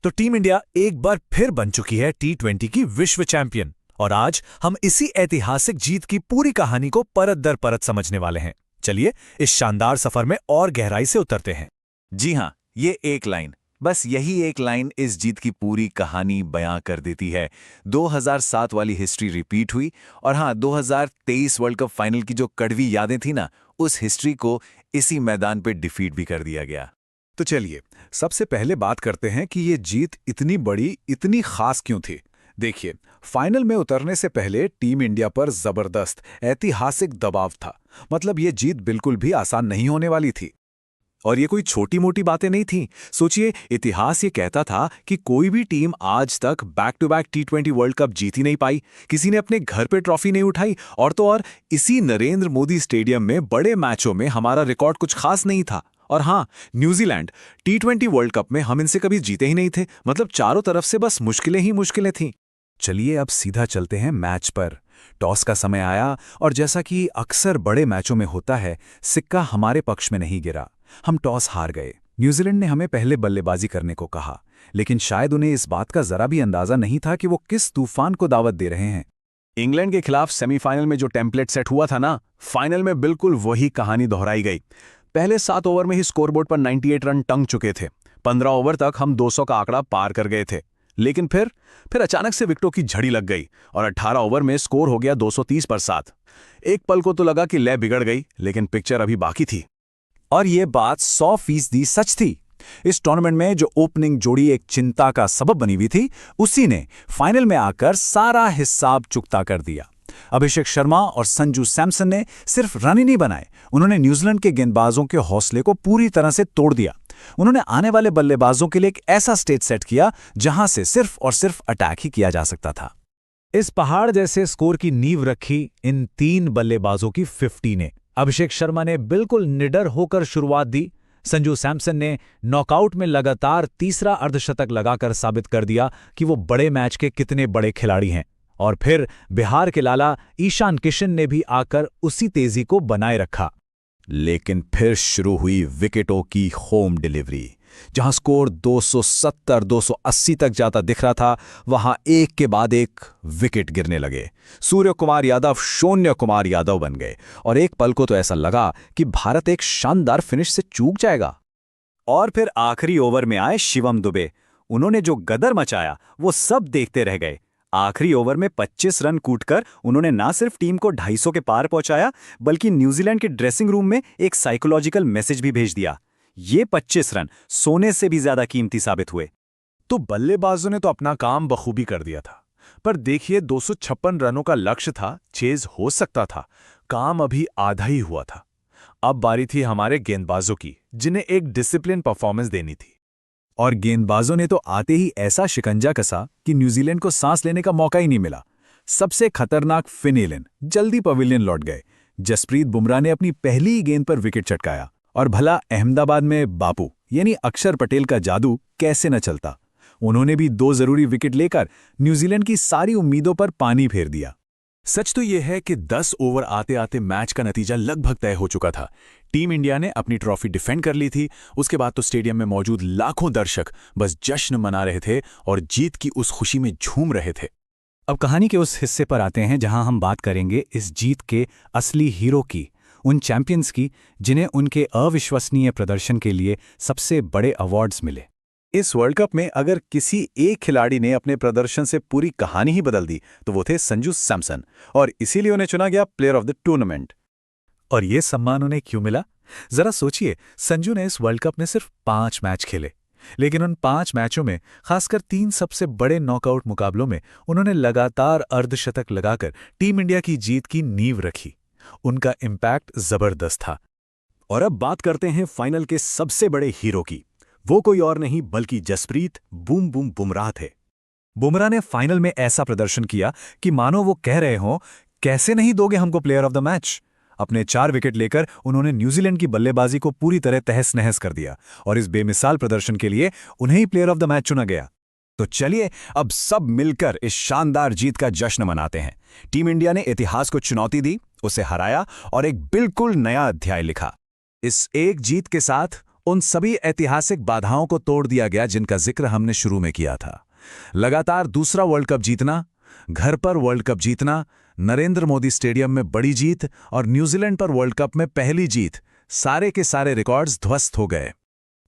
तो team India एक बार फिर बन चुकी है T20 की विश्व चैंपियन और आज हम इसी ऐतिहासिक जीत की पूरी कहानी को परत दर परत समझने वाले हैं। चलिए इस शानदार सफर में और गहराई से उतरते हैं। जी हाँ, ये एक लाइन, बस यही एक लाइन इस जीत की पूरी कहानी बयां कर देती है। 2007 वाली हिस्ट्री रिपीट हुई और हाँ, 2023 वर्ल्ड कप फाइनल की जो कड़वी यादें थी ना, उस हिस्ट्री को इसी मैदान पे डिफीट भी कर दिया गया। तो चलिए सबसे पहले बात करते हैं कि ये जीत इतनी बड़ी, इतनी खास क्यों थी। देखिए, फाइनल में उतरने से पहले टीम इंडिया पर जबरदस्त ऐतिहासिक दबाव था। मतलब ये जीत बिल्कुल भी आसान नहीं होने वाली थी। और ये कोई छोटी मोटी बातें नहीं थी। सोचिए, इतिहास ये कहता था कि कोई भी टीम आज तक back to back T20 world cup जीत ही नहीं पाई, किसी ने अपने घर पे ट्रॉफी नहीं उठाई, और तो और इसी नरेंद्र मोदी स्टेडियम में बड़े मैचों में हमारा रिकॉर्ड कुछ खास नहीं था। और हाँ, न्यूजीलैंड T20 वर्ल्ड कप में हम इनसे कभी जीते ही नहीं थे। मतलब चारों तरफ से बस मुश्किलें ही मुश्किलें थीं। चलिए अब सीधा चलते हैं मैच पर। टॉस का समय आया और जैसा कि अक्सर बड़े मैचों में होता है, सिक्का हमारे पक्ष में नहीं गिरा। हम टॉस हार गए। न्यूजीलैंड ने हमें पहले बल्लेबाजी करने को कहा, लेकिन शायद उन्हें इस बात का जरा भी अंदाजा नहीं था कि वो किस तूफान को दावत दे रहे हैं। इंग्लैंड के खिलाफ सेमीफाइनल में जो टेम्पलेट सेट हुआ था ना, फाइनल में बिल्कुल वही कहानी दोहराई गई। पहले 7 ओवर में ही स्कोरबोर्ड पर 98 रन टंग चुके थे। 15 ओवर तक हम 200 का आंकड़ा पार कर गए थे, लेकिन फिर अचानक से विकेटों की झड़ी लग गई और 18 ओवर में स्कोर हो गया 230 पर 7। एक पल को तो लगा कि लय बिगड़ गई, लेकिन पिक्चर अभी बाकी थी। और ये बात 100% सच थी। इस टूर्नामेंट में जो ओपनिंग जोड़ी एक चिंता का सबब बनी हुई थी, उसी ने फाइनल में आकर सारा हिसाब चुकता कर दिया। अभिषेक शर्मा और संजू सैमसन ने सिर्फ रन ही नहीं बनाए, उन्होंने न्यूजीलैंड के गेंदबाजों के हौसले को पूरी तरह से तोड़ दिया। उन्होंने आने वाले बल्लेबाजों के लिए एक ऐसा स्टेज सेट किया जहां से सिर्फ और सिर्फ अटैक ही किया जा सकता था। इस पहाड़ जैसे स्कोर की नींव रखी इन 3 बल्लेबाजों की 50 ने। अभिषेक शर्मा ने बिल्कुल निडर होकर शुरुआत दी। संजू सैमसन ने नॉकआउट में लगातार तीसरा अर्धशतक लगाकर साबित कर दिया कि वो बड़े मैच के कितने बड़े खिलाड़ी हैं। और फिर बिहार के लाला ईशान किशन ने भी आकर उसी तेजी को बनाए रखा। लेकिन फिर शुरू हुई विकेटों की होम डिलीवरी। जहां स्कोर 270-280 तक जाता दिख रहा था, वहां एक के बाद एक विकेट गिरने लगे। सूर्य कुमार यादव शून्य कुमार यादव बन गए और एक पल को तो ऐसा लगा कि भारत एक शानदार फिनिश से चूक जाएगा। और फिर आखिरी ओवर में आए शिवम दुबे। उन्होंने जो गदर मचाया वो सब देखते रह गए। आखिरी ओवर में 25 रन कूटकर उन्होंने ना सिर्फ टीम को 250 के पार पहुंचाया, बल्कि न्यूजीलैंड के ड्रेसिंग रूम में एक साइकोलॉजिकल मैसेज भी भेज दिया। ये 25 रन सोने से भी ज्यादा कीमती साबित हुए। तो बल्लेबाजों ने तो अपना काम बखूबी कर दिया था, पर देखिए 256 रनों का लक्ष्य था, चेज हो सकता था। काम अभी आधा ही हुआ था। अब बारी थी हमारे गेंदबाजों की, जिन्हें एक डिसिप्लिन परफॉर्मेंस देनी थी। और गेंदबाजों ने तो आते ही ऐसा शिकंजा कसा कि न्यूजीलैंड को सांस लेने का मौका ही नहीं मिला। सबसे खतरनाक फिन एलन जल्दी पवेलियन लौट गए। जसप्रीत बुमराह ने अपनी पहली ही गेंद पर विकेट चटकाया। और भला अहमदाबाद में बापू यानी अक्षर पटेल का जादू कैसे न चलता। उन्होंने भी 2 जरूरी विकेट लेकर न्यूजीलैंड की सारी उम्मीदों पर पानी फेर दिया। सच तो यह है कि 10 ओवर आते आते मैच का नतीजा लगभग तय हो चुका था। टीम इंडिया ने अपनी ट्रॉफी डिफेंड कर ली थी। उसके बाद तो स्टेडियम में मौजूद लाखों दर्शक बस जश्न मना रहे थे और जीत की उस खुशी में झूम रहे थे। अब कहानी के उस हिस्से पर आते हैं जहां हम बात करेंगे इस जीत के असली हीरो की, उन चैंपियंस की जिन्हें उनके अविश्वसनीय प्रदर्शन के लिए सबसे बड़े अवार्ड्स मिले। इस वर्ल्ड कप में अगर किसी एक खिलाड़ी ने अपने प्रदर्शन से पूरी कहानी ही बदल दी तो वो थे संजू सैमसन, और इसीलिए उन्हें चुना गया प्लेयर ऑफ द टूर्नामेंट। और ये सम्मान उन्हें क्यों मिला? जरा सोचिए, संजू ने इस वर्ल्ड कप में सिर्फ 5 मैच खेले, लेकिन उन 5 मैचों में खासकर 3 सबसे बड़े नॉकआउट मुकाबलों में उन्होंने लगातार अर्धशतक लगाकर टीम इंडिया की जीत की नींव रखी। उनका इम्पैक्ट जबरदस्त था। और अब बात करते हैं फाइनल के सबसे बड़े हीरो की। वो कोई और नहीं बल्कि जसप्रीत बूम बूम बुमराह थे। बुमराह ने फाइनल में ऐसा प्रदर्शन किया कि मानो वो कह रहे हों, कैसे नहीं दोगे हमको प्लेयर ऑफ द मैच। अपने 4 विकेट लेकर उन्होंने न्यूजीलैंड की बल्लेबाजी को पूरी तरह तहस नहस कर दिया और इस बेमिसाल प्रदर्शन के लिए उन्हें ही प्लेयर ऑफ द मैच चुना गया। तो चलिए अब सब मिलकर इस शानदार जीत का जश्न मनाते हैं। टीम इंडिया ने इतिहास को चुनौती दी, उसे हराया और एक बिल्कुल नया अध्याय लिखा। इस एक जीत के साथ उन सभी ऐतिहासिक बाधाओं को तोड़ दिया गया जिनका जिक्र हमने शुरू में किया था। लगातार दूसरा वर्ल्ड कप जीतना, घर पर वर्ल्ड कप जीतना, नरेंद्र मोदी स्टेडियम में बड़ी जीत और न्यूजीलैंड पर वर्ल्ड कप में पहली जीत, सारे के सारे रिकॉर्ड्स ध्वस्त हो गए।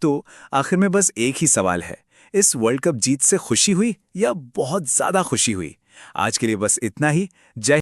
तो आखिर में बस एक ही सवाल है, इस वर्ल्ड कप जीत से खुशी हुई या बहुत ज्यादा खुशी हुई? आज के लिए बस इतना ही। जय